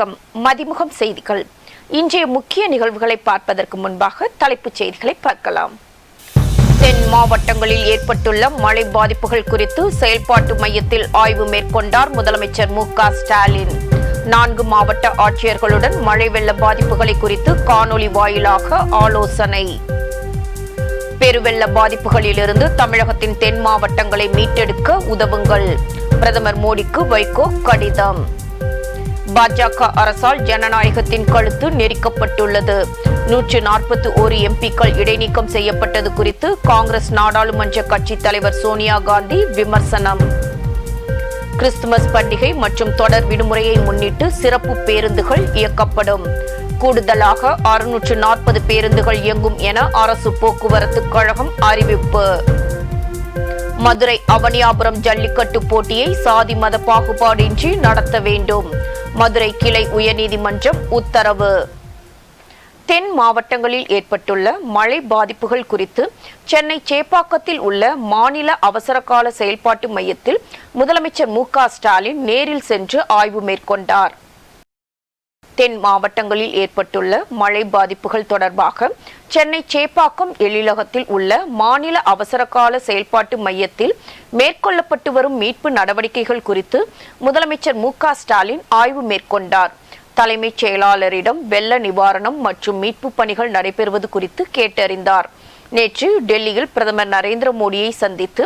வணக்கம். மதிமுகம் செய்திகள். இன்றைய முக்கிய நிகழ்வுகளை பார்ப்பதற்கு முன்பாக தலைப்புச் செய்திகளை பார்க்கலாம். தென் மாவட்டங்களில் ஏற்பட்டுள்ள மழை பாதிப்புகள் குறித்து செயல்பாட்டு மையத்தில் ஆய்வு மேற்கொண்டார் முதலமைச்சர் மு.க.ஸ்டாலின். 4 மாவட்ட ஆட்சியர்களுடன் மழை வெள்ள பாதிப்புகளை குறித்து காணொலி வாயிலாக ஆலோசனை. பெருவெள்ள பாதிப்புகளிலிருந்து தமிழகத்தின் தென் மாவட்டங்களை மீட்டெடுக்க உதவுங்கள். பிரதமர் மோடிக்கு வைகோ கடிதம். பாஜக அரசால் ஜனநாயகத்தின் கழுத்து நெரிக்கப்பட்டுள்ளது. 141 எம்பிக்கள் இடைநீக்கம் செய்யப்பட்டது குறித்து காங்கிரஸ் நாடாளுமன்ற கட்சித் தலைவர் சோனியா காந்தி விமர்சனம். கிறிஸ்துமஸ் பண்டிகை மற்றும் தொடர் விடுமுறையை முன்னிட்டு சிறப்பு பேருந்துகள் இயக்கப்படும். கூடுதலாக 640 பேருந்துகள் இயங்கும் என அரசு போக்குவரத்து கழகம் அறிவிப்பு. மதுரை அவனியாபுரம் ஜல்லிக்கட்டு போட்டியை சாதி மத பாகுபாடின்றி நடத்த வேண்டும். மதுரை கிளை உயர்நீதிமன்றம் உத்தரவு. தென் மாவட்டங்களில் ஏற்பட்டுள்ள மழை பாதிப்புகள் குறித்து சென்னை சேப்பாக்கத்தில் உள்ள மாநில அவசரகால செயல்பாட்டு மையத்தில் முதலமைச்சர் மு.க.ஸ்டாலின் நேரில் சென்று ஆய்வு மேற்கொண்டார். தென் மாவட்டங்களில் ஏற்பட்டுள்ள மழை பாதிப்புகள் தொடர்பாக சென்னை சேப்பாக்கம் எழிலகத்தில் உள்ள மாநில அவசரகால செயல்பாட்டு மையத்தில் மேற்கொள்ளப்பட்டு வரும் மீட்பு நடவடிக்கைகள் குறித்து முதலமைச்சர் மு.க.ஸ்டாலின் ஆய்வு மேற்கொண்டார். தலைமைச் செயலாளரிடம் வெள்ள நிவாரணம் மற்றும் மீட்பு பணிகள் நடைபெறுவது குறித்து கேட்டறிந்தார். நேற்று டெல்லியில் பிரதமர் நரேந்திர மோடியை சந்தித்து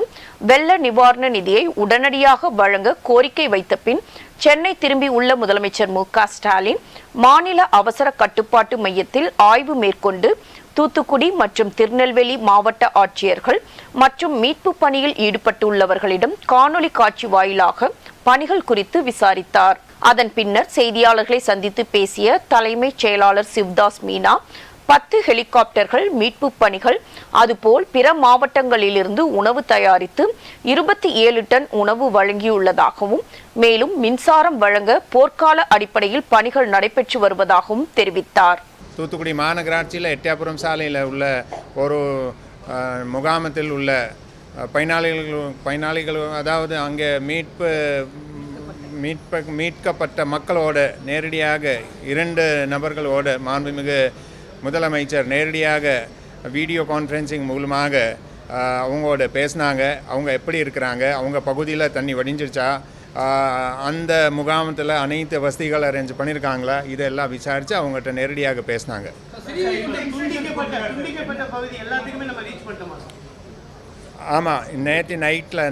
வெள்ள நிவாரண நிதியை உடனடியாக வழங்க கோரிக்கை வைத்த பின் சென்னை திரும்பியுள்ள முதலமைச்சர் மு.க.ஸ்டாலின் மாநில அவசர கட்டுப்பாட்டு மையத்தில் ஆய்வு மேற்கொண்டு தூத்துக்குடி மற்றும் திருநெல்வேலி மாவட்ட ஆட்சியர்கள் மற்றும் மீட்பு பணியில் ஈடுபட்டுள்ளவர்களிடம் காணொலி காட்சி வாயிலாக பணிகள் குறித்து விசாரித்தார். அதன் பின்னர் செய்தியாளர்களை சந்தித்து பேசிய தலைமைச் செயலாளர் சிவ்தாஸ் மீனா, 10 ஹெலிகாப்டர்கள் மீட்பு பணிகள், அதுபோல் பிற மாவட்டங்களிலிருந்து உணவு தயாரித்து 27 டன் உணவு வழங்கியுள்ளதாகவும் மேலும் மின்சாரம் வழங்க போர்க்கால அடிப்படையில் பணிகள் நடைபெற்று வருவதாகவும் தெரிவித்தார். தூத்துக்குடி மாநகராட்சியில் எட்டயபுரம் சாலையில் உள்ள ஒரு முகாமத்தில் உள்ள பயனாளிகள் அதாவது அங்கே மீட்கப்பட்ட மக்களோட நேரடியாக 2 நபர்களோட மாண்புமிகு முதலமைச்சர் நேரடியாக வீடியோ கான்ஃபரன்சிங் மூலமாக அவங்களோட பேசினாங்க. அவங்க எப்படி இருக்கிறாங்க, அவங்க பகுதியில் தண்ணி வடிஞ்சிருச்சா, அந்த முகாமத்தில் அனைத்து வசதிகள் அரேஞ்ச் பண்ணியிருக்காங்களா, இதெல்லாம் விசாரித்து அவங்ககிட்ட நேரடியாக பேசினாங்க. ஆமாம், நேற்று நைட்டில்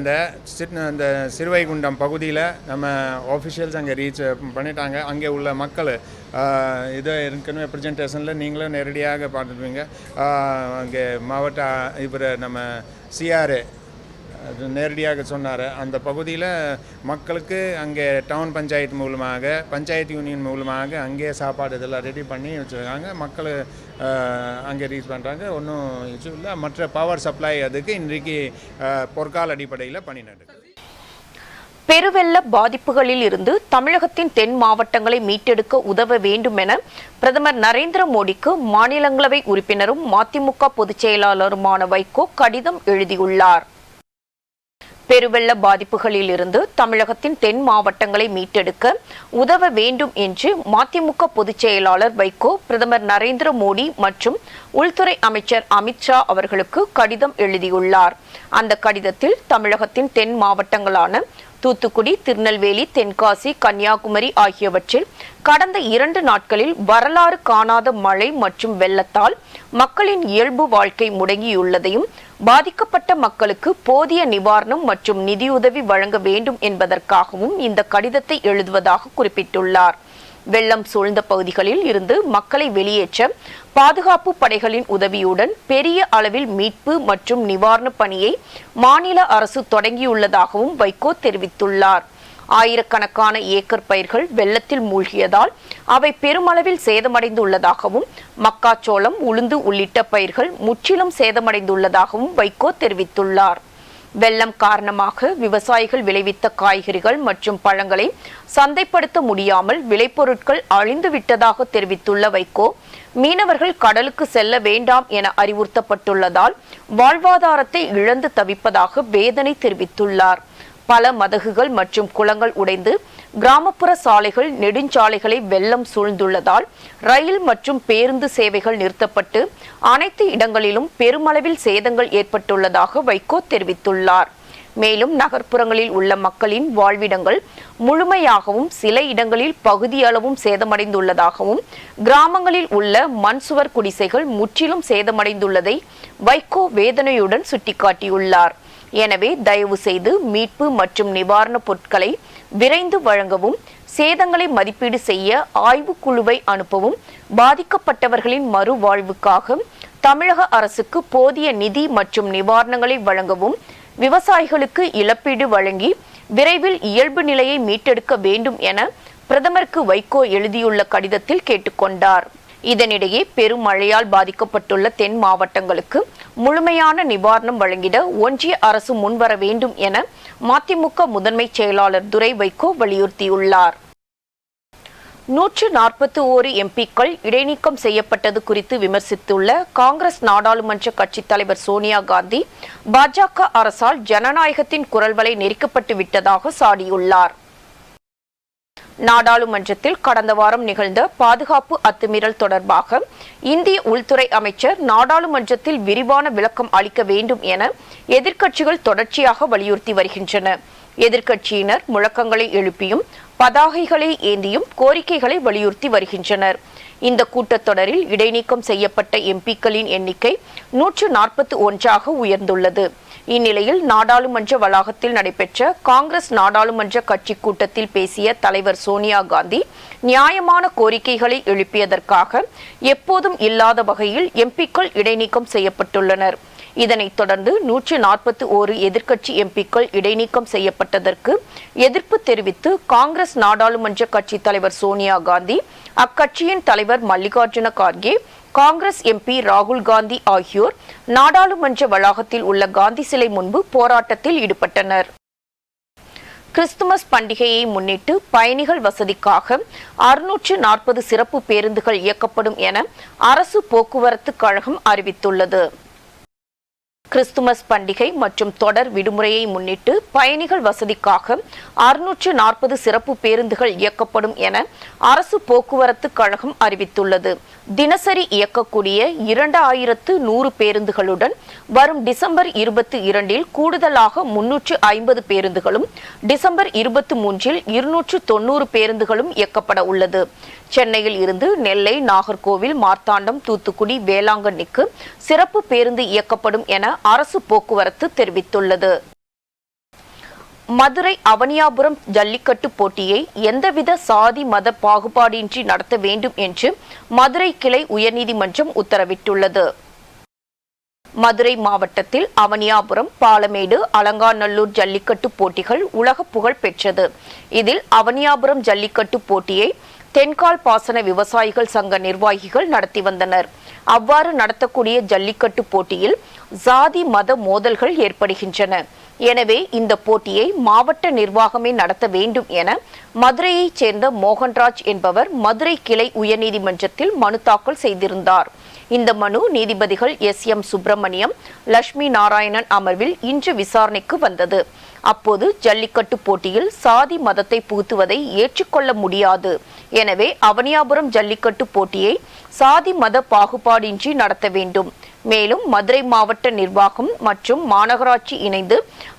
அந்த சிறுவைகுண்டம் பகுதியில் நம்ம ஆஃபிஷியல்ஸ் அங்கே ரீச் பண்ணிட்டாங்க. அங்கே உள்ள மக்கள் இது ஏற்கனவே ப்ரெசன்டேஷனில் நீங்களும் நேரடியாக பார்த்துருவீங்க. அங்கே மாவட்ட இவர் நம்ம சிஆர்ஏ அது நேரடியாக சொன்னார். அந்த பகுதியில் மக்களுக்கு அங்கே டவுன் பஞ்சாயத்து மூலமாக பஞ்சாயத்து யூனியன் மூலமாக அங்கே சாப்பாடு இதெல்லாம் ரெடி பண்ணி வச்சுருக்காங்க. மக்கள் அங்கே ரீச் பண்ணுறாங்க. ஒன்றும் இஷ்யூ இல்லை. மற்ற பவர் சப்ளை அதுக்கு இன்றைக்கு பொற்கால அடிப்படையில் பணி நடக்குது. பெருவெள்ள பாதிப்புகளில் இருந்து தமிழகத்தின் தென் மாவட்டங்களை மீட்டெடுக்க உதவ வேண்டும் என பிரதமர் நரேந்திர மோடிக்கு மாநிலங்களவை உறுப்பினரும் மதிமுக பொதுச் செயலாளருமான வைகோ கடிதம் எழுதியுள்ளார். பெருவெள்ள பாதிப்புகளில் இருந்து தமிழகத்தின் தென் மாவட்டங்களை மீட்டெடுக்க உதவ வேண்டும் என்று மதிமுக பொதுச் செயலாளர் வைகோ பிரதமர் நரேந்திர மோடி மற்றும் உள்துறை அமைச்சர் அமித்ஷா அவர்களுக்கு கடிதம் எழுதியுள்ளார். அந்த கடிதத்தில் தமிழகத்தின் தென் மாவட்டங்களான தூத்துக்குடி, திருநெல்வேலி, தென்காசி, கன்னியாகுமரி ஆகியவற்றில் கடந்த 2 நாட்களில் வரலாறு காணாத மழை மற்றும் வெள்ளத்தால் மக்களின் இயல்பு வாழ்க்கை முடங்கியுள்ளதையும் பாதிக்கப்பட்ட மக்களுக்கு போதிய நிவாரணம் மற்றும் நிதியுதவி வழங்க வேண்டும் என்பதற்காகவும் இந்த கடிதத்தை எழுதுவதாக குறிப்பிட்டுள்ளார். வெள்ளம் சூழ்ந்த பகுதிகளில் இருந்து மக்களை வெளியேற்ற பாதுகாப்பு படைகளின் உதவியுடன் பெரிய அளவில் மீட்பு மற்றும் நிவாரண பணியை மாநில அரசு தொடங்கியுள்ளதாகவும் வைகோ தெரிவித்துள்ளார். ஆயிரக்கணக்கான ஏக்கர் பயிர்கள் வெள்ளத்தில் மூழ்கியதால் அவை பெருமளவில் சேதமடைந்துள்ளதாகவும் மக்காச்சோளம், உளுந்து உள்ளிட்ட பயிர்கள் முற்றிலும் சேதமடைந்துள்ளதாகவும் வைகோ தெரிவித்துள்ளார். வெள்ளம் காரணமாக விவசாயிகள் விளைவித்த காய்கறிகள் மற்றும் பழங்களை சந்தைப்படுத்த முடியாமல் விளைபொருட்கள் அழிந்துவிட்டதாக தெரிவித்துள்ள வைகோ, மீனவர்கள் கடலுக்கு செல்ல வேண்டாம் என அறிவுறுத்தப்பட்டுள்ளதால் வாழ்வாதாரத்தை இழந்து தவிப்பதாக வேதனை தெரிவித்துள்ளார். பல மதகுகள் மற்றும் குளங்கள் உடைந்து கிராமப்புற சாலைகள் நெடுஞ்சாலைகளை வெள்ளம் சூழ்ந்துள்ளதால் ரயில் மற்றும் பேருந்து சேவைகள் நிறுத்தப்பட்டு அனைத்து இடங்களிலும் பெருமளவில் சேதங்கள் ஏற்பட்டுள்ளதாக வைகோ தெரிவித்துள்ளார். மேலும் நகர்ப்புறங்களில் உள்ள மக்களின் வாழ்விடங்கள் முழுமையாகவும் சில இடங்களில் பகுதியளவும் சேதமடைந்துள்ளதாகவும் கிராமங்களில் உள்ள மண் சுவர் குடிசைகள் முற்றிலும் சேதமடைந்துள்ளதை வைகோ வேதனையுடன் சுட்டிக்காட்டியுள்ளார். எனவே தயவு செய்து மீட்பு மற்றும் நிவாரணப் பொருட்களை விரைந்து வழங்கவும், சேதங்களை மதிப்பீடு செய்ய ஆய்வுக்குழுவை அனுப்பவும், பாதிக்கப்பட்டவர்களின் மறுவாழ்வுக்காக தமிழக அரசுக்கு போதிய நிதி மற்றும் நிவாரணங்களை வழங்கவும், விவசாயிகளுக்கு இழப்பீடு வழங்கி விரைவில் இயல்பு நிலையை மீட்டெடுக்க வேண்டும் என பிரதமருக்கு வைகோ எழுதியுள்ள கடிதத்தில் கேட்டுக்கொண்டார். இதனிடையே பெரும் மழையால் பாதிக்கப்பட்டுள்ள தென் மாவட்டங்களுக்கு முழுமையான நிவாரணம் வழங்கிட ஒன்றிய அரசு முன்வர வேண்டும் என மதிமுக முதன்மை செயலாளர் துரை வைகோ வலியுறுத்தியுள்ளார். 141 எம்பிக்கள் இடைநீக்கம் செய்யப்பட்டது குறித்து விமர்சித்துள்ள காங்கிரஸ் நாடாளுமன்ற கட்சித் தலைவர் சோனியா காந்தி, பாஜக அரசால் ஜனநாயகத்தின் குரல்வலை நெரிக்கப்பட்டு விட்டதாக சாடியுள்ளார். நாடாளுமன்றத்தில் கடந்த வாரம் நிகழ்ந்த பாதுகாப்பு அத்துமீறல் தொடர்பாக இந்திய உள்துறை அமைச்சர் நாடாளுமன்றத்தில் விரிவான விளக்கம் அளிக்க வேண்டும் என எதிர்க்கட்சிகள் தொடர்ச்சியாக வலியுறுத்தி வருகின்றன. எதிர்க்கட்சியினர் முழக்கங்களை எழுப்பியும் பதாகைகளை ஏந்தியும் கோரிக்கைகளை வலியுறுத்தி வருகின்றனர். இந்த கூட்டத்தொடரில் இடைநீக்கம் செய்யப்பட்ட எம்பிக்களின் எண்ணிக்கை 141 உயர்ந்துள்ளது. இந்நிலையில் நாடாளுமன்ற வளாகத்தில் நடைபெற்ற காங்கிரஸ் நாடாளுமன்ற கட்சி கூட்டத்தில் பேசிய தலைவர் சோனியா காந்தி, நியாயமான கோரிக்கைகளை எழுப்பியதற்காக எப்போதும் இல்லாத வகையில் எம்பிக்கள் இடைநீக்கம் செய்யப்பட்டுள்ளனர். இதனைத் தொடர்ந்து 141 எதிர்க்கட்சி எம்பிக்கள் இடைநீக்கம் செய்யப்பட்டதற்கு எதிர்ப்பு தெரிவித்து காங்கிரஸ் நாடாளுமன்ற கட்சி தலைவர் சோனியா காந்தி, அக்கட்சியின் தலைவர் மல்லிகார்ஜுன கார்கே, காங்கிரஸ் எம்பி ராகுல் காந்தி ஆகியோர் நாடாளுமன்ற வளாகத்தில் உள்ள காந்தி சிலை முன்பு போராட்டத்தில் ஈடுபட்டனர். கிறிஸ்துமஸ் பண்டிகையை முன்னிட்டு பயணிகள் வசதிக்காக 640 சிறப்பு பேருந்துகள் இயக்கப்படும் என அரசு போக்குவரத்து கழகம் அறிவித்துள்ளது. கிறிஸ்துமஸ் பண்டிகை மற்றும் தொடர் விடுமுறையை முன்னிட்டு பயணிகள் வசதிக்காக 640 சிறப்பு பேருந்துகள் இயக்கப்படும் என அரசு போக்குவரத்து கழகம் அறிவித்துள்ளது. தினசரி இயக்கக்கூடிய 2100 பேருந்துகளுடன் வரும் டிசம்பர் 22 கூடுதலாக 350 பேருந்துகளும், டிசம்பர் 23 290 பேருந்துகளும் இயக்கப்பட உள்ளது. சென்னையில் இருந்து நெல்லை, நாகர்கோவில், மார்த்தாண்டம், தூத்துக்குடி, வேளாங்கண்ணிக்கு சிறப்பு பேருந்து இயக்கப்படும் என அரசு போக்குவரத்து தெரிவித்துள்ளது. மதுரை அவனியாபுரம் ஜல்லிக்கட்டு போட்டியை எந்தவித சாதி மத பாகுபாடின்றி நடத்த வேண்டும் என்று மதுரை கிளை உயர்நீதிமன்றம் உத்தரவிட்டுள்ளது. மதுரை மாவட்டத்தில் அவனியாபுரம், பாலமேடு, அலங்காநல்லூர் ஜல்லிக்கட்டு போட்டிகள் உலக புகழ் பெற்றது. இதில் அவனியாபுரம் ஜல்லிக்கட்டு போட்டியை தென்கால் பாசன விவசாயிகள் சங்க நிர்வாகிகள் நடத்தி வந்தனர். அவ்வாறு நடத்தக்கூடிய ஜல்லிக்கட்டு போட்டியில் சாதி மத மோதல்கள் ஏற்படுகின்றன. எனவே இந்த போட்டியை மாவட்ட நிர்வாகமே நடத்த வேண்டும் என மதுரையைச் சேர்ந்த மோகன்ராஜ் என்பவர் மதுரை கிளை உயர்நீதிமன்றத்தில் மனு தாக்கல் செய்திருந்தார். இந்த மனு நீதிபதிகள் எஸ்.எம். சுப்பிரமணியம், லட்சுமி நாராயணன் அமர்வில் இன்று விசாரணைக்கு வந்தது. அப்போது ஜல்லிக்கட்டு போட்டியில் சாதி மதத்தை புகுத்துவதை ஏற்றுக்கொள்ள முடியாது. எனவே அவனியாபுரம் ஜல்லிக்கட்டு போட்டியை சாதி மத பாகுபாடின்றி நடத்த வேண்டும். மேலும் மதுரை மாவட்ட நிர்வாகம் மற்றும் மாநகராட்சி இணைந்து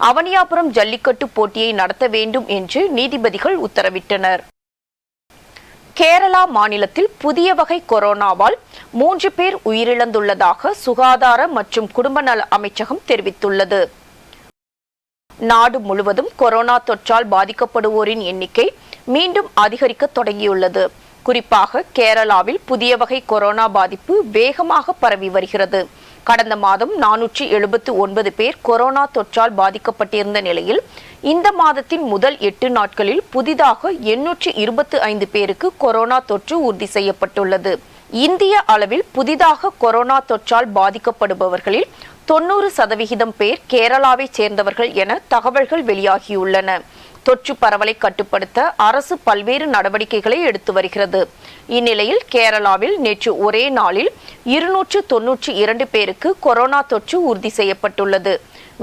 அவனியாபுரம் ஜல்லிக்கட்டு போட்டியை நடத்த வேண்டும் என்று நீதிபதிகள் உத்தரவிட்டனர். கேரளா மாநிலத்தில் புதிய வகை கொரோனாவால் 3 பேர் உயிரிழந்துள்ளதாக சுகாதார மற்றும் குடும்ப நல அமைச்சகம் தெரிவித்துள்ளது. நாடு முழுவதும் கொரோனா தொற்றால் பாதிக்கப்படுவோரின் எண்ணிக்கை மீண்டும் அதிகரிக்க தொடங்கியுள்ளது. குறிப்பாக கேரளாவில் புதிய வகை கொரோனா பாதிப்பு வேகமாக பரவி வருகிறது. கடந்த மாதம் 479 பேர் கொரோனா தொற்றால் பாதிக்கப்பட்டிருந்த நிலையில் இந்த மாதத்தின் முதல் 8 நாட்களில் புதிதாக 825 பேருக்கு கொரோனா தொற்று உறுதி செய்யப்பட்டுள்ளது. இந்திய அளவில் புதிதாக கொரோனா தொற்றால் பாதிக்கப்படுபவர்களில் 90% பேர் கேரளாவை சேர்ந்தவர்கள் என தகவல்கள் வெளியாகியுள்ளன. தொற்று பரவலை கட்டுப்படுத்த அரசு பல்வேறு நடவடிக்கைகளை எடுத்து வருகிறது. இந்நிலையில் கேரளாவில் நேற்று ஒரே நாளில் 292 பேருக்கு கொரோனா தொற்று உறுதி செய்யப்பட்டுள்ளது.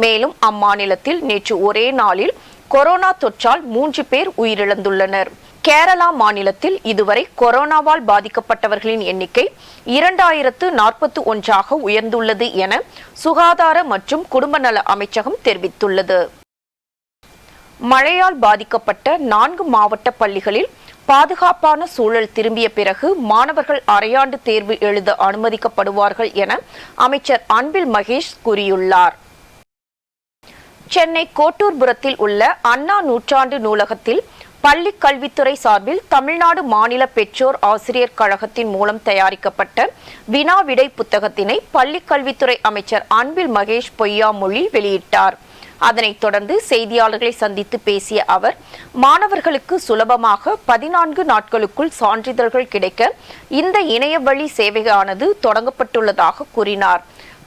மேலும் அம்மாநிலத்தில் நேற்று ஒரே நாளில் கொரோனா தொற்றால் 3 பேர் உயிரிழந்துள்ளனர். கேரளா மாநிலத்தில் இதுவரை கொரோனாவால் பாதிக்கப்பட்டவர்களின் எண்ணிக்கை 2041 உயர்ந்துள்ளது என சுகாதார மற்றும் குடும்ப நல அமைச்சகம் தெரிவித்துள்ளது. மழையால் பாதிக்கப்பட்ட 4 மாவட்ட பள்ளிகளில் பாதுகாப்பான சூழல் திரும்பிய பிறகு மாணவர்கள் அரையாண்டு தேர்வு எழுத அனுமதிக்கப்படுவார்கள் என அமைச்சர் அன்பில் மகேஷ் கூறியுள்ளார். சென்னை கோட்டூர்புரத்தில் உள்ள அண்ணா நூற்றாண்டு நூலகத்தில் பள்ளி கல்வித்துறை சார்பில் தமிழ்நாடு மாநில பெற்றோர் ஆசிரியர் கழகத்தின் மூலம் தயாரிக்கப்பட்ட வினா விடை புத்தகத்தினை பள்ளி கல்வித்துறை அமைச்சர் அன்பில் மகேஷ் பொய்யாமொழி வெளியிட்டார். அதனைத் தொடர்ந்து செய்தியாளர்களை சந்தித்து பேசிய அவர், மாணவர்களுக்கு சுலபமாக 14 நாட்களுக்குள் சான்றிதழ்கள் கிடைக்க இந்த இணையவழி சேவையானது தொடங்கப்பட்டுள்ளதாக கூறினார்.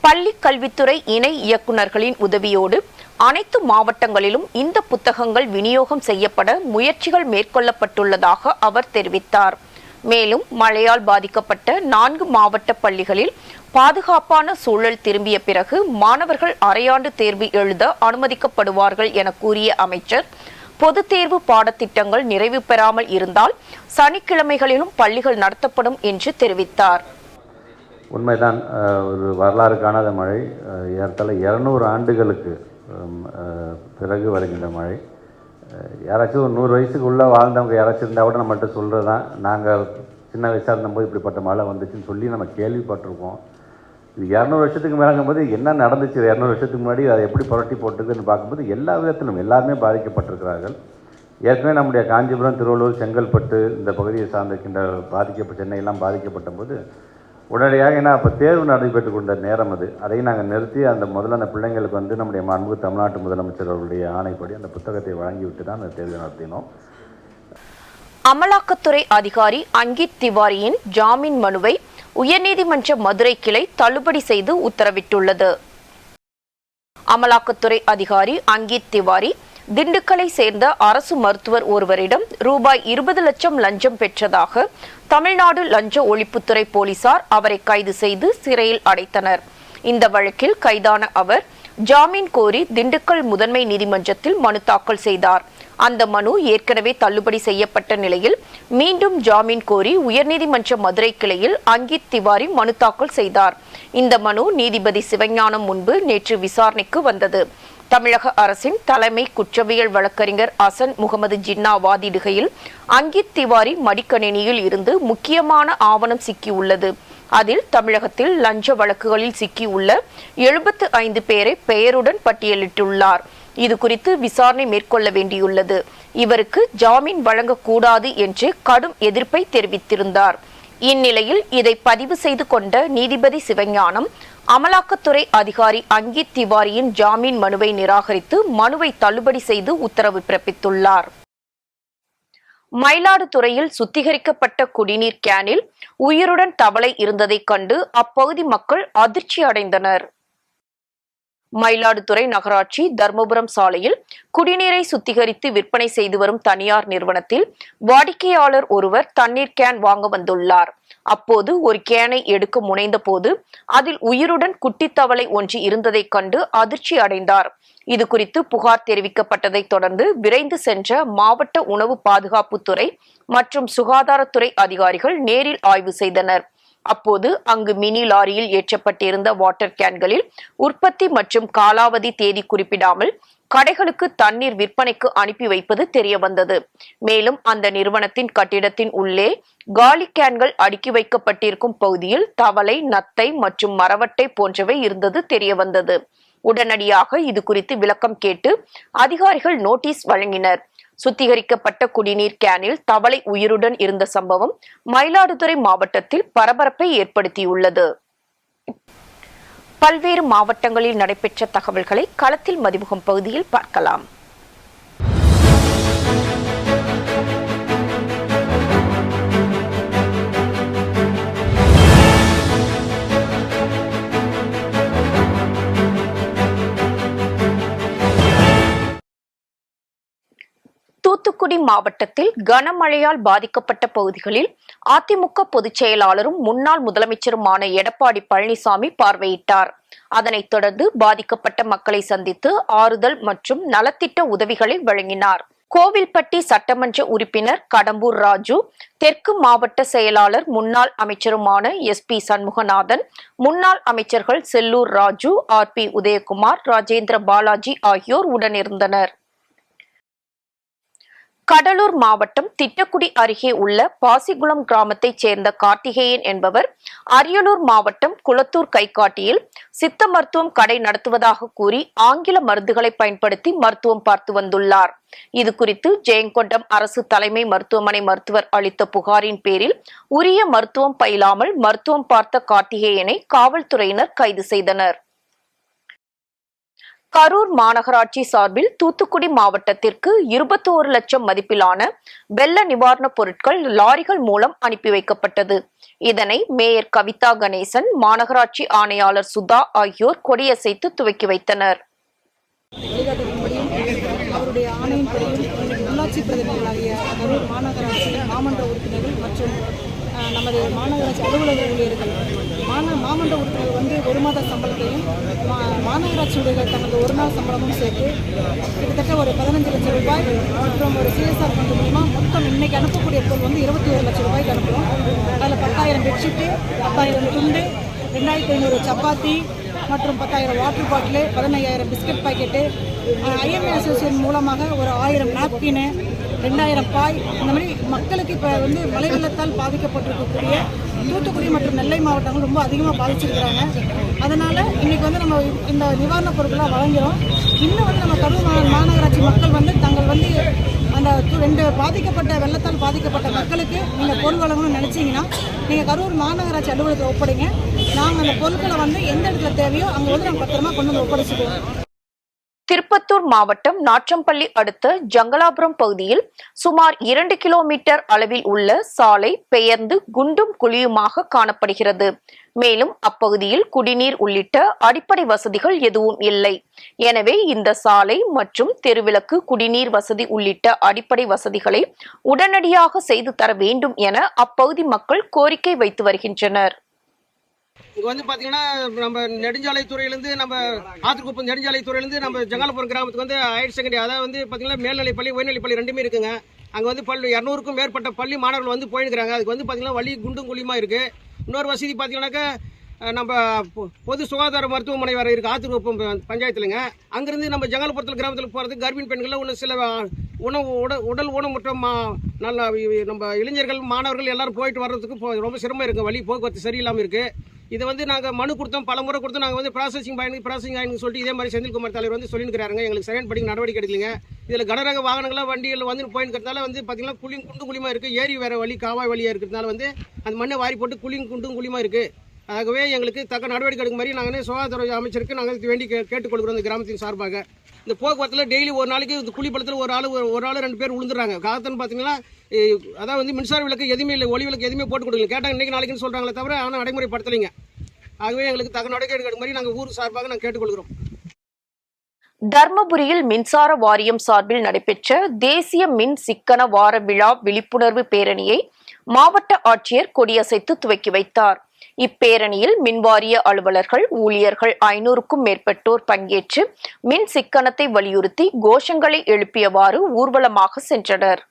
பள்ளி கல்வித்துறை இணை இயக்குநர்களின் உதவியோடு அனைத்து மாவட்டங்களிலும் இந்த புத்தகங்கள் விநியோகம் செய்யப்பட முயற்சிகள் மேற்கொள்ளப்பட்டுள்ளதாக அவர் தெரிவித்தார். மேலும் மழையால் பாதிக்கப்பட்ட 4 மாவட்ட பள்ளிகளில் பாதுகாப்பான சூழல் திரும்பிய பிறகு மாணவர்கள் அரையாண்டு தேர்வு எழுத அனுமதிக்கப்படுவார்கள் என கூறிய அமைச்சர், பொதுத் தேர்வு பாடத்திட்டங்கள் நிறைவு பெறாமல் இருந்தால் சனிக்கிழமைகளிலும் பள்ளிகள் நடத்தப்படும் என்று தெரிவித்தார். உண்மைதான், ஒரு வரலாறு காணாத மழை, ஏறத்தாழ 200 ஆண்டுகளுக்கு பிறகு வருகின்ற மழை. யாராச்சும் ஒரு 100 வயசுக்கு உள்ளே வாழ்ந்தவங்க யாராச்சும் இருந்தால் கூட நம்மள்கிட்ட சொல்கிறது தான், நாங்கள் சின்ன வயசாக இருந்தபோது இப்படிப்பட்ட மழை வந்துச்சுன்னு சொல்லி நம்ம கேள்விப்பட்டிருக்கோம். இது 200 வருஷத்துக்கு மேலேங்கும்போது என்ன நடந்துச்சு, 200 வருஷத்துக்கு முன்னாடி அதை எப்படி புரட்டி போட்டுக்குன்னு பார்க்கும்போது எல்லா விதத்திலும் எல்லாருமே பாதிக்கப்பட்டிருக்கிறார்கள். ஏற்கனவே நம்முடைய காஞ்சிபுரம், திருவள்ளூர், செங்கல்பட்டு இந்த பகுதியை சார்ந்திருக்கின்ற சென்னையெல்லாம் பாதிக்கப்பட்ட போது உடனடியாக, ஏன்னா அப்போ தேர்வு நடைபெற்று கொண்ட நேரம் அதையும் நாங்கள் நிறுத்தி முதல்ல அந்த பிள்ளைங்களுக்கு நம்முடைய மாண்பு தமிழ்நாட்டு முதலமைச்சர் அவர்களுடைய ஆணைப்படி அந்த புத்தகத்தை வழங்கிவிட்டு தான் அந்த தேர்வு நடத்தினோம். அமலாக்கத்துறை அதிகாரி அங்கித் திவாரியின் ஜாமீன் மனுவை உயர்நீதிமன்ற மதுரை கிளை தள்ளுபடி செய்து உத்தரவிட்டுள்ளது. அமலாக்கத்துறை அதிகாரி அங்கித் திவாரி திண்டுக்கலை சேர்ந்த அரசு மருத்துவர் ஒருவரிடம் ரூபாய் 20 லட்சம் லஞ்சம் பெற்றதாக தமிழ்நாடு லஞ்ச ஒழிப்புத்துறை போலீசார் அவரை கைது செய்து சிறையில் அடைத்தனர். இந்த வழக்கில் கைதான அவர் ஜாமீன் கோரி திண்டுக்கல் முதன்மை நீதிமன்றத்தில் மனு தாக்கல் செய்தார். அந்த மனு ஏற்கனவே தள்ளுபடி செய்யப்பட்ட நிலையில் மீண்டும் ஜாமீன் கோரி உயர்நீதிமன்ற மதுரை கிளையில் அங்கித் திவாரி மனு தாக்கல் செய்தார். இந்த மனு நீதிபதி சிவஞானம் முன்பு நேற்று விசாரணைக்கு வந்தது. தமிழக அரசின் தலைமை குற்றவியல் வழக்கறிஞர் அசன் முகமது ஜின்னா வாதிடுகையில், அங்கித் திவாரி மடிக்கணினியில் இருந்து முக்கியமான ஆவணம் சிக்கியுள்ளது. அதில் தமிழகத்தில் லஞ்ச வழக்குகளில் சிக்கியுள்ள 75 பேரை பெயருடன் பட்டியலிட்டுள்ளார். இது குறித்து விசாரணை மேற்கொள்ள வேண்டியுள்ளது. இவருக்கு ஜாமீன் வழங்கக்கூடாது என்று கடும் எதிர்ப்பை தெரிவித்திருந்தார். இந்நிலையில் இதை பதிவு செய்து கொண்ட நீதிபதி சிவஞானம் அமலாக்கத்துறை அதிகாரி அங்கித் திவாரியின் ஜாமீன் மனுவை நிராகரித்து மனுவை தள்ளுபடி செய்து உத்தரவு பிறப்பித்துள்ளார். மயிலாடுதுறையில் சுத்திகரிக்கப்பட்ட குடிநீர் கேனில் உயிருடன் தவளை இருந்ததை கண்டு அப்பகுதி மக்கள் அதிர்ச்சி அடைந்தனர். மயிலாடுதுறை நகராட்சி தர்மபுரம் சாலையில் குடிநீரை சுத்திகரித்து விற்பனை செய்து வரும் தனியார் நிறுவனத்தில் வாடிக்கையாளர் ஒருவர் தண்ணீர் கேன் வாங்க வந்துள்ளார். அப்போது ஒரு கேனை எடுக்க முனைந்த போது அதில் உயிருடன் குட்டி தவளை ஒன்று இருந்ததை கண்டு அதிர்ச்சி அடைந்தார். இது குறித்து புகார் தெரிவிக்கப்பட்டதை தொடர்ந்து விரைந்து சென்ற மாவட்ட உணவு பாதுகாப்புத்துறை மற்றும் சுகாதாரத்துறை அதிகாரிகள் நேரில் ஆய்வு செய்தனர். அப்போது அங்கு மினி லாரியில் ஏற்றப்பட்டிருந்த வாட்டர் கேன்களில் உற்பத்தி மற்றும் காலாவதி தேதி குறிப்பிடாமல் கடைகளுக்கு தண்ணீர் விற்பனைக்கு அனுப்பி வைப்பது தெரிய வந்தது. மேலும் அந்த நிறுவனத்தின் கட்டிடத்தின் உள்ளே காலி கேன்கள் அடுக்கி வைக்கப்பட்டிருக்கும் பகுதியில் தவளை, நத்தை மற்றும் மரவட்டை போன்றவை இருந்தது தெரிய வந்தது. உடனடியாக இது குறித்து விளக்கம் கேட்டு அதிகாரிகள் நோட்டீஸ் வழங்கினர். சுத்திகரிக்கப்பட்ட குடிநீர் கேனில் தவளை உயிருடன் இருந்த சம்பவம் மயிலாடுதுறை மாவட்டத்தில் பரபரப்பை ஏற்படுத்தியுள்ளது. பல்வேறு மாவட்டங்களில் நடைபெற்ற தகவல்களை களத்தில் மதிமுகம் பகுதியில் பார்க்கலாம். தூத்துக்குடி மாவட்டத்தில் கனமழையால் பாதிக்கப்பட்ட பகுதிகளில் அதிமுக பொதுச் செயலாளரும் முன்னாள் முதலமைச்சருமான எடப்பாடி பழனிசாமி பார்வையிட்டார். அதனைத் தொடர்ந்து பாதிக்கப்பட்ட மக்களை சந்தித்து ஆறுதல் மற்றும் நலத்திட்ட உதவிகளை வழங்கினார். கோவில்பட்டி சட்டமன்ற உறுப்பினர் கடம்பூர் ராஜு, தெற்கு மாவட்ட செயலாளர் முன்னாள் அமைச்சருமான SP சண்முகநாதன், முன்னாள் அமைச்சர்கள் செல்லூர் ராஜு, RP உதயகுமார், ராஜேந்திர பாலாஜி ஆகியோர் உடனிருந்தனர். கடலூர் மாவட்டம் திட்டக்குடி அருகே உள்ள பாசிகுளம் கிராமத்தைச் சேர்ந்த கார்த்திகேயன் என்பவர் அரியலூர் மாவட்டம் குளத்தூர் கைகாட்டியில் சித்த மருத்துவம் கடை நடத்துவதாக கூறி ஆங்கில மருந்துகளை பயன்படுத்தி மருத்துவம் பார்த்து வந்துள்ளார். இதுகுறித்து ஜெயங்கொண்டம் அரசு தலைமை மருத்துவமனை மருத்துவர் அளித்த புகாரின் பேரில் உரிய மருத்துவம் பயிலாமல் மருத்துவம் பார்த்த கார்த்திகேயனை காவல்துறையினர் கைது செய்தனர். கரூர் மாநகராட்சி சார்பில் தூத்துக்குடி மாவட்டத்திற்கு 21 லட்சம் மதிப்பிலான வெள்ள நிவாரணப் பொருட்கள் லாரிகள் மூலம் அனுப்பி வைக்கப்பட்டது. இதனை மேயர் கவிதா கணேசன், மாநகராட்சி ஆணையாளர் சுதா ஆகியோர் கொடியசைத்து துவக்கி வைத்தனர். அவருடைய ஆணையின்படியும் உள்ளாட்சி பிரதிநிதிகளாகிய கரூர் மாநகராட்சி மாமன்ற உறுப்பினர்கள் மற்றும் நமது மாநகராட்சி அலுவலக ஊழியர்கள் மாமன்ற உறுப்பினர்கள் வந்து 1 மாத சம்பளத்தையும் மாநகராட்சி ஊழியர்கள் தனது 1 நாள் சம்பளமும் சேர்த்து கிட்டத்தட்ட ஒரு 15 லட்சம் ரூபாய் மற்றும் ஒரு CSR ஃபண்ட் மூலமாக மொத்தம் இன்னைக்கு அனுப்பக்கூடிய பொருள் வந்து 21 லட்சம் ரூபாய்க்கு அனுப்புகிறோம். அதில் 10,000 பெட்ஷீட்டு, 10,000 துண்டு, 2,500 சப்பாத்தி மற்றும் 10,000 water bottle, 15,000 biscuit packet, IMA association மூலமாக ஒரு 1000 நாப்கின்னு, 2000 பாய், இந்த மாதிரி மக்களுக்கு இப்போ வந்து மழை வெள்ளத்தால் பாதிக்கப்பட்டிருக்கக்கூடிய தூத்துக்குடி மற்றும் நெல்லை மாவட்டங்கள் ரொம்ப அதிகமாக பாதிச்சிருக்கிறாங்க. அதனால் இன்றைக்கி வந்து நம்ம இந்த நிவாரணப் பொருட்களாக வழங்குகிறோம். இன்னும் வந்து நம்ம கரூர் மாநகராட்சி மக்கள் வந்து தங்கள் வந்து அந்த 2 பாதிக்கப்பட்ட வெள்ளத்தால் பாதிக்கப்பட்ட மக்களுக்கு நீங்கள் பொருள் வழங்கணும்னு நினச்சிங்கன்னா நீங்கள் கரூர் மாநகராட்சி அலுவலகத்தில் ஒப்படைங்க. நாங்கள் அந்த பொருட்களை வந்து எந்த இடத்துல தேவையோ அங்கே வந்து நாங்கள் பத்திரமா கொண்டு வந்து ஒப்படைச்சிக்குவோம். திருப்பத்தூர் மாவட்டம் நாற்றம்பள்ளி அடுத்த ஜங்கலாபுரம் பகுதியில் சுமார் 2 கிலோமீட்டர் அளவில் உள்ள சாலை பெயர்ந்து குண்டும் குழியுமாக காணப்படுகிறது. மேலும் அப்பகுதியில் குடிநீர் உள்ளிட்ட அடிப்படை வசதிகள் எதுவும் இல்லை. எனவே இந்த சாலை மற்றும் தெருவிளக்கு, குடிநீர் வசதி உள்ளிட்ட அடிப்படை வசதிகளை உடனடியாக செய்து தர வேண்டும் என அப்பகுதி மக்கள் கோரிக்கை வைத்து வருகின்றனர். இங்கே வந்து பார்த்தீங்கன்னா நம்ம நெடுஞ்சாலைத்துறையிலேருந்து நம்ம ஆத்துக்குப்பம் நெடுஞ்சாலைத்துறையிலேருந்து நம்ம ஜங்காலபுரம் கிராமத்துக்கு வந்து ஹையர் செகண்டரி, அதாவது வந்து பார்த்தீங்கன்னா மேல்நிலைப்பள்ளி உயர்நிலைப்பள்ளி 2மே இருக்குங்க. அங்கே வந்து 200க்கும் மேற்பட்ட பள்ளி மாணவர்கள் வந்து போயிருக்கிறாங்க. அதுக்கு வந்து பார்த்தீங்கன்னா வழி குண்டும் குழியுமா இருக்குது. இன்னொரு வசதி பார்த்தீங்கன்னாக்கா நம்ம பொது சுகாதார மருத்துவமனை வர இருக்குது ஆத்துக்குப்பம் பஞ்சாயத்துலங்க. அங்கேருந்து நம்ம ஜங்காலபுரத்தில் கிராமத்தில் போகிறதுக்கு கர்ப்பிணி பெண்கள் ஒன்று சில உடல் ஊனமுற்ற நல்ல நம்ம இளைஞர்கள் மாணவர்கள் எல்லாரும் போயிட்டு வர்றதுக்கு ரொம்ப சிரமம் இருக்குது. வழி போக்குவரத்து சரியில்லாமல் இருக்குது. இதை வந்து நாங்கள் மனு கொடுத்தோம், பல முறை கொடுத்தோம். நாங்கள் வந்து ப்ராசஸிங் ஆயினுன்னு சொல்லிட்டு இதே மாதிரி செந்தில்குமார் தலைவர் வந்து சொல்லியிருக்கிறாங்க. எங்களுக்கு சரியான படி நடவடிக்கை எடுக்கலைங்க. இதில் கனரக வாகனங்களாக வண்டிகள் வந்து போயிருக்கிறதுனால வந்து பார்த்தீங்கன்னா குண்டும் குழியுமா இருக்குது. ஏரி வேறு வழி காவாய் வழியாக இருக்கிறதுனால வந்து அந்த மண்ணை வாரி போட்டு குண்டும் குழியுமா இருக்குது. ஆகவே எங்களுக்கு தக்க நடவடிக்கை எடுக்கும் மாதிரி நாங்கள் சுகாதார அமைச்சருக்கு நாங்கள் வேண்டி கேட்டுக்கொள்கிறோம். இந்த கிராமத்தின் சார்பாக இந்த போக்குவரத்தில் டெய்லி ஒரு நாளைக்கு இந்த குழிப்பள்ளத்தில் ஒரு ஆள் 2 பேர் விழுந்துடுறாங்க. காலத்துன்னு பார்த்தீங்கன்னா அதாவது வந்து மின்சார விளக்கு எதுவுமே இல்லை, ஒளி விளக்கு எதுவுமே போட்டு கொடுக்கல. கேட்டால் இன்றைக்கி நாளைக்குன்னு சொல்கிறாங்களே தவிர ஆனால் நடைமுறைப்படுத்தலைங்க. ஆகவே எங்களுக்கு தக்க நடவடிக்கை எடுக்கிற மாதிரி நாங்கள் ஊர் சார்பாக நாங்கள் கேட்டுக்கொள்கிறோம். தர்மபுரியில் மின்சார வாரியம் சார்பில் நடைபெற்ற தேசிய மின் சிக்கன வார விழா விழிப்புணர்வு பேரணியை மாவட்ட ஆட்சியர் கொடியசைத்து துவக்கி வைத்தார். இப்பேரணியில் மின்வாரிய அலுவலர்கள், ஊழியர்கள் 500க்கும் மேற்பட்டோர் பங்கேற்று மின் சிக்கனத்தை வலியுறுத்தி கோஷங்களை எழுப்பியவாறு ஊர்வலமாக சென்றனர்.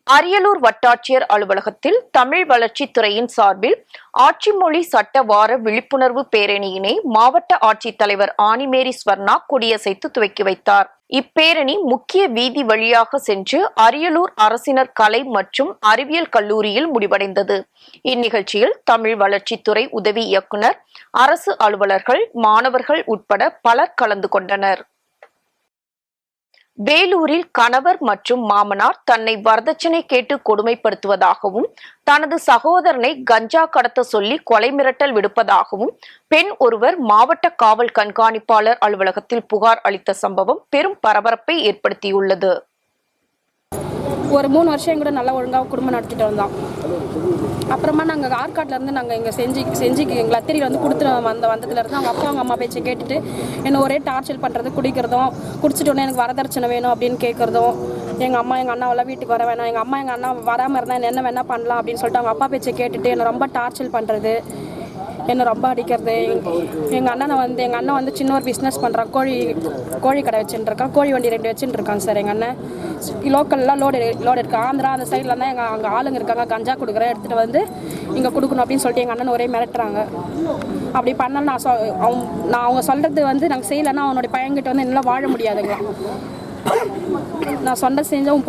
அரியலூர் வட்டாட்சியர் அலுவலகத்தில் தமிழ் வளர்ச்சித்துறையின் சார்பில் ஆட்சி மொழி சட்ட வார விழிப்புணர்வு பேரணியினை மாவட்ட ஆட்சித்தலைவர் ஆனிமேரி ஸ்வர்ணா கொடியசைத்து துவக்கி வைத்தார். இப்பேரணி முக்கிய வீதி வழியாக சென்று அரியலூர் அரசினர் கலை மற்றும் அறிவியல் கல்லூரியில் முடிவடைந்தது. இந்நிகழ்ச்சியில் தமிழ் வளர்ச்சித்துறை உதவி இயக்குனர், அரசு அலுவலர்கள், மாணவர்கள் உட்பட பலர் கலந்து கொண்டனர். வேலூரில் கணவர் மற்றும் மாமனார் தன்னை வரதட்சணை கேட்டு கொடுமைப்படுத்துவதாகவும் தனது சகோதரனை கஞ்சா கடத்த சொல்லி கொலை மிரட்டல் விடுப்பதாகவும் பெண் ஒருவர் மாவட்ட காவல் கண்காணிப்பாளர் அலுவலகத்தில் புகார் அளித்த சம்பவம் பெரும் பரபரப்பை ஏற்படுத்தியுள்ளது. ஒரு 3 வருஷம் எங்கூட நல்லா ஒழுங்காக குடும்பம் நடத்திட்டு வந்தோம். அப்புறமா நாங்கள் ஆற்காட்டிலேருந்து நாங்கள் இங்கே செஞ்சுக்கு எங்கள் லத்திரியில் வந்து கொடுத்துட்டு வந்ததுலேருந்து அவங்க அப்பா அவங்க அம்மா பேச்சை கேட்டுட்டு என்னை ஒரே டார்ச்சர் பண்ணுறது, குடிக்கிறதும், குடிச்சிட்டோன்னே எனக்கு வரதட்சணை வேணும் அப்படின்னு கேட்குறதும், எங்கள் அம்மா எங்கள் அண்ணாவெல்லாம் வீட்டுக்கு வர வேணாம், எங்கள் அம்மா எங்கள் அண்ணா வராமல் இருந்தால் என்ன வேணால் பண்ணலாம் அப்படின்னு சொல்லிட்டு அவங்க அப்பா பேச்சை கேட்டுட்டு என்னை ரொம்ப டார்ச்சர் பண்ணுறது, என்னை ரொம்ப அடிக்கிறது. எங்கள் அண்ணன் வந்து சின்ன ஒரு பிஸ்னஸ் பண்ணுறான், கோழி கடை வச்சுட்டுருக்கான், கோழி வண்டி 2 வச்சுட்டுருக்காங்க சார். எங்கள் அண்ணன் லோக்கல்லாம் லோடு இருக்குது. ஆந்திரா அந்த சைடில் தான் அங்கே ஆளுங்க இருக்காங்க, கஞ்சா கொடுக்குறேன் எடுத்துகிட்டு வந்து இங்கே கொடுக்கணும் அப்படின்னு சொல்லிட்டு எங்கள் அண்ணன் ஒரே மிரட்டுறாங்க. அப்படி பண்ணாலும் நான் அவங்க சொல்கிறது வந்து நாங்கள் செய்யலைன்னா அவனுடைய பையன்கிட்ட வந்து என்னால் வாழ முடியாதுங்களா. நான் சொன்ன செஞ்சேன் உன்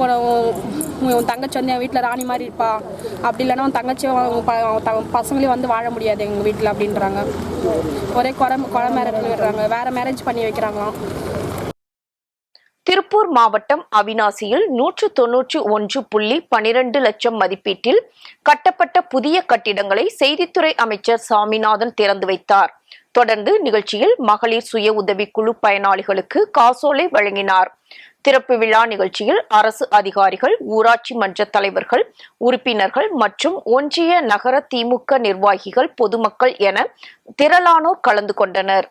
தங்கச்சி வந்து என் வீட்டில் ராணி மாதிரி இருப்பா, அப்படி இல்லைன்னா உன் தங்கச்சியும் பசங்களையும் வந்து வாழ முடியாது எங்கள் வீட்டில் அப்படின்றாங்க. ஒரே குறை மேரேஜ் விடுறாங்க, வேறு மேரேஜ் பண்ணி வைக்கிறாங்களாம். திருப்பூர் மாவட்டம் அவிநாசியில் 191.12 லட்சம் மதிப்பீட்டில் கட்டப்பட்ட புதிய கட்டிடங்களை செய்தித்துறை அமைச்சர் சாமிநாதன் திறந்து வைத்தார். தொடர்ந்து நிகழ்ச்சியில் மகளிர் சுய உதவிக்குழு பயனாளிகளுக்கு காசோலை வழங்கினார். திறப்பு விழா நிகழ்ச்சியில் அரசு அதிகாரிகள், ஊராட்சி மன்ற தலைவர்கள், உறுப்பினர்கள் மற்றும் ஒன்றிய நகர திமுக நிர்வாகிகள், பொதுமக்கள் என திரளானோர் கலந்து கொண்டனர்.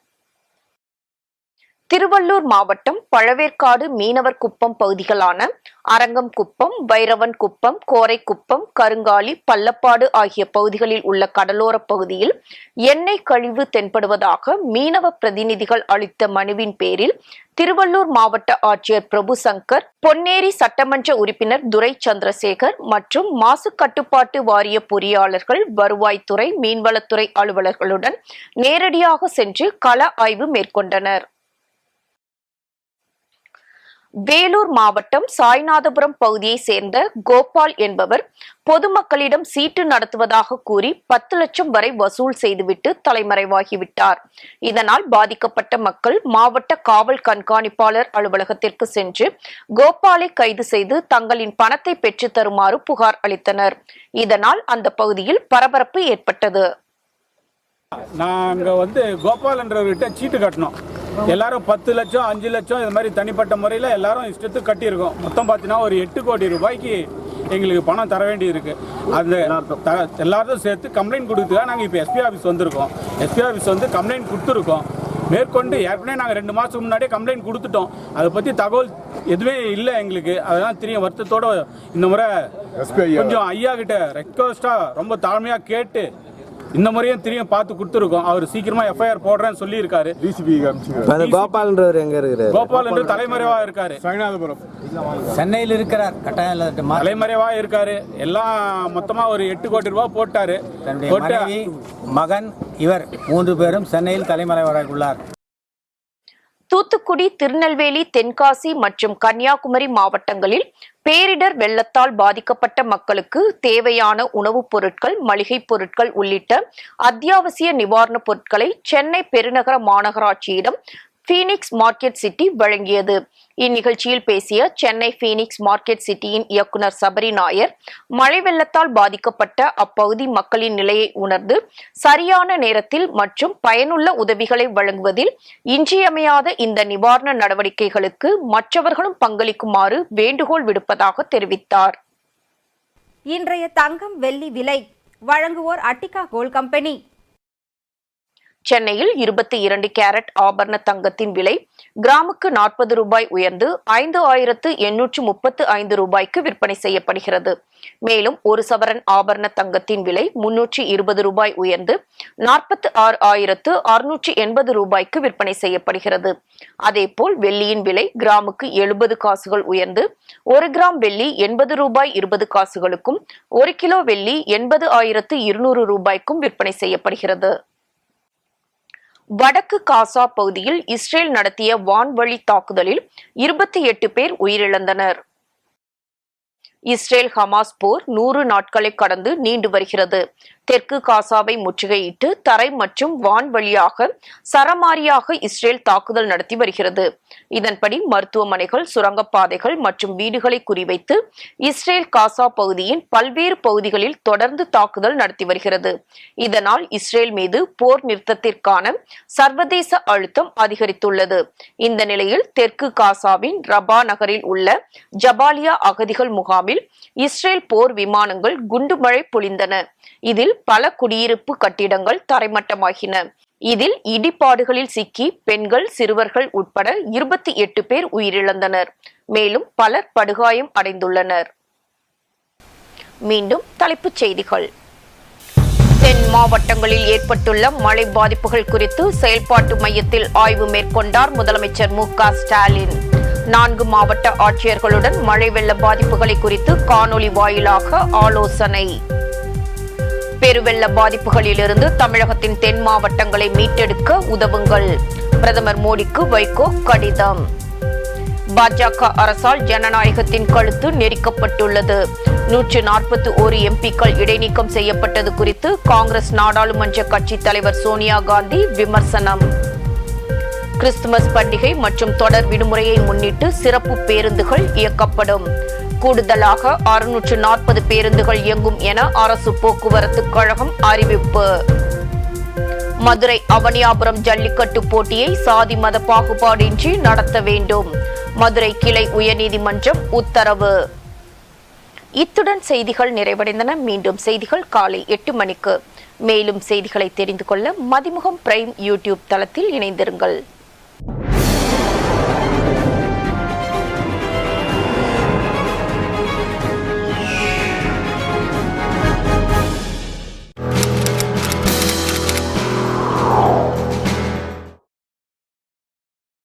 திருவள்ளூர் மாவட்டம் பழவேற்காடு மீனவர் குப்பம் பகுதிகளான அரங்கம் குப்பம், வைரவன் குப்பம், கோரை குப்பம், கருங்காலி, பள்ளப்பாடு ஆகிய பகுதிகளில் உள்ள கடலோர பகுதியில் எண்ணெய் கழிவு தென்படுவதாக மீனவ பிரதிநிதிகள் அளித்த மனுவின் பேரில் திருவள்ளூர் மாவட்ட ஆட்சியர் பிரபு சங்கர், பொன்னேரி சட்டமன்ற உறுப்பினர் துரை சந்திரசேகர் மற்றும் மாசு கட்டுப்பாட்டு வாரிய பொறியாளர்கள், வருவாய்த்துறை, மீன்வளத்துறை அலுவலர்களுடன் நேரடியாக சென்று கள ஆய்வு மேற்கொண்டனர். வேலூர் மாவட்டம் சாய்நாதபுரம் பகுதியை சேர்ந்த கோபால் என்பவர் பொதுமக்களிடம் சீட்டு நடத்துவதாக கூறி 10 லட்சம் வரை வசூல் செய்துவிட்டு தலைமறைவாகிவிட்டார். இதனால் பாதிக்கப்பட்ட மக்கள் மாவட்ட காவல் கண்காணிப்பாளர் அலுவலகத்திற்கு சென்று கோபாலை கைது செய்து தங்களின் பணத்தை பெற்று தருமாறு புகார் அளித்தனர். இதனால் அந்த பகுதியில் பரபரப்பு ஏற்பட்டது. நாங்கள் கோபால் என்றவர்கிட்ட சீட்டு கட்டணும். எல்லாரும் 10 லட்சம் 5 லட்சம் இது மாதிரி தனிப்பட்ட முறையில் எல்லாரும் இஷ்டத்துக்கு கட்டியிருக்கோம். மொத்தம் பார்த்தீங்கன்னா ஒரு 8 கோடி ரூபாய்க்கு எங்களுக்கு பணம் தர வேண்டி இருக்கு. அந்த எல்லாரும் சேர்த்து கம்ப்ளைண்ட் கொடுத்துதான் நாங்கள் இப்போ எஸ்பி ஆஃபீஸ் வந்திருக்கோம். எஸ்பி ஆஃபீஸ் கம்ப்ளைண்ட் கொடுத்துருக்கோம். மேற்கொண்டு ஏற்கனவே நாங்கள் 2 மாதத்துக்கு முன்னாடியே கம்ப்ளைண்ட் கொடுத்துட்டோம். அதை பற்றி தகவல் எதுவுமே இல்லை எங்களுக்கு. அதெல்லாம் தெரியும். வருத்தத்தோட இந்த முறை கொஞ்சம் ஐயா கிட்ட ரெக்வஸ்ட்டாக ரொம்ப தாழ்மையாக கேட்டு இந்த முறையும் திரும்ப பார்த்து கொடுத்துருக்கோம். அவர் சீக்கிரமா எஃப்ஐஆர் போடுறேன்னு சொல்லியிருக்காரு. கோபால்ன்றவர் எங்க இருக்கிறார்? கோபால் என்று தலைமறைவா இருக்காரு. சென்னையில் இருக்கிறார். கட்டாயம் தலைமறைவா இருக்காரு. எல்லாம் மொத்தமா ஒரு 8 கோடி ரூபாய் போட்டாரு. மகன் இவர் 3 பேரும் சென்னையில் தலைமறைவாக உள்ளார். தூத்துக்குடி, திருநெல்வேலி, தென்காசி மற்றும் கன்னியாகுமரி மாவட்டங்களில் பேரிடர் வெள்ளத்தால் பாதிக்கப்பட்ட மக்களுக்கு தேவையான உணவுப் பொருட்கள், மளிகை பொருட்கள் உள்ளிட்ட அத்தியாவசிய நிவாரணப் பொருட்களை சென்னை பெருநகர மாநகராட்சியிடம் பீனிக்ஸ் மார்க்கெட் சிட்டி வழங்கியது. இந்நிகழ்ச்சியில் பேசிய சென்னை பீனிக்ஸ் மார்க்கெட் சிட்டியின் இயக்குனர் சபரி நாயர், மழை வெள்ளத்தால் பாதிக்கப்பட்ட அப்பகுதி மக்களின் நிலையை உணர்ந்து சரியான நேரத்தில் மற்றும் பயனுள்ள உதவிகளை வழங்குவதில் இன்றியமையாத இந்த நிவாரண நடவடிக்கைகளுக்கு மற்றவர்களும் பங்களிக்குமாறு வேண்டுகோள் விடுப்பதாக தெரிவித்தார். இன்றைய தங்கம், வெள்ளி விலை வழங்குவோர் அட்டிகா கோல்ட் கம்பெனி. சென்னையில் 22 கேரட் ஆபரண தங்கத்தின் விலை கிராமுக்கு 40 ரூபாய் உயர்ந்து 5835 ரூபாய்க்கு விற்பனை செய்யப்படுகிறது. மேலும் 1 சவரன் ஆபரண தங்கத்தின் விலை 320 ரூபாய் உயர்ந்து 46,680 ரூபாய்க்கு விற்பனை செய்யப்படுகிறது. அதேபோல் வெள்ளியின் விலை கிராமுக்கு 70 காசுகள் உயர்ந்து 1 கிராம் வெள்ளி 80 ரூபாய் 20 காசுகளுக்கும் 1 கிலோ வெள்ளி 80,200 ரூபாய்க்கும் விற்பனை செய்யப்படுகிறது. வடக்கு காசா பகுதியில் இஸ்ரேல் நடத்திய வான்வழி தாக்குதலில் 28 பேர் உயிரிழந்தனர். இஸ்ரேல் ஹமாஸ் போர் 100 நாட்களை கடந்து நீண்டு வருகிறது. தெற்கு காசாவை முற்றுகையிட்டு தரை மற்றும் வான் வழியாக சரமாரியாக இஸ்ரேல் தாக்குதல் நடத்தி வருகிறது. இதன்படி மருத்துவமனைகள், சுரங்கப்பாதைகள் மற்றும் வீடுகளை குறிவைத்து இஸ்ரேல் காசா பகுதியின் பல்வேறு பகுதிகளில் தொடர்ந்து தாக்குதல் நடத்தி வருகிறது. இதனால் இஸ்ரேல் மீது போர் நிறுத்தத்திற்கான சர்வதேச அழுத்தம் அதிகரித்துள்ளது. இந்த நிலையில் தெற்கு காசாவின் ரபா நகரில் உள்ள ஜபாலியா அகதிகள் முகாமில் இஸ்ரேல் போர் விமானங்கள் குண்டுமழை பொழிந்தன. இதில் பல குடியிருப்பு கட்டிடங்கள் தரைமட்டமாகின. இதில் இடிபாடுகளில் சிக்கி பெண்கள், சிறுவர்கள் உட்பட 28 பேர் உயிரிழந்தனர். மேலும் பலர் படுகாயம் அடைந்துள்ளனர். மீண்டும் தலைப்புச் செய்திகள். தென் மாவட்டங்களில் ஏற்பட்டுள்ள மழை பாதிப்புகள் குறித்து செயல்பாட்டு மையத்தில் ஆய்வு மேற்கொண்டார் முதலமைச்சர் மு.க. ஸ்டாலின். 4 மாவட்ட ஆட்சியர்களுடன் மழை வெள்ள பாதிப்புகளை குறித்து காணொலி வாயிலாக ஆலோசனை. பெருவெள்ள பாதிப்புகளிலிருந்து தமிழகத்தின் தென் மாவட்டங்களை மீட்டெடுக்க உதவுங்கள். பிரதமர் மோடிக்கு வைகோ கடிதம். பாஜக அரசால் ஜனநாயகத்தின் கழுத்து நெரிக்கப்பட்டுள்ளது. 141 எம்பிக்கள் இடைநீக்கம் செய்யப்பட்டது குறித்து காங்கிரஸ் நாடாளுமன்ற கட்சி தலைவர் சோனியா காந்தி விமர்சனம். கிறிஸ்துமஸ் பண்டிகை மற்றும் தொடர் விடுமுறையை முன்னிட்டு சிறப்பு பேருந்துகள் இயக்கப்படும். கூடுதலாக 640 பேருந்துகள் இயங்கும் என அரசு போக்குவரத்து கழகம் அறிவிப்பு. மதுரை அவனியாபுரம் ஜல்லிக்கட்டு போட்டியை சாதி மத பாகுபாடின்றி நடத்த வேண்டும். மதுரை கிளை உயர்நீதிமன்றம் உத்தரவு. இத்துடன் செய்திகள் நிறைவடைந்தன. மீண்டும் செய்திகள் காலை 8 மணிக்கு. மேலும் செய்திகளை தெரிந்து கொள்ள மதிமுகம் பிரைம் யூடியூப் தளத்தில் இணைந்திருங்கள்.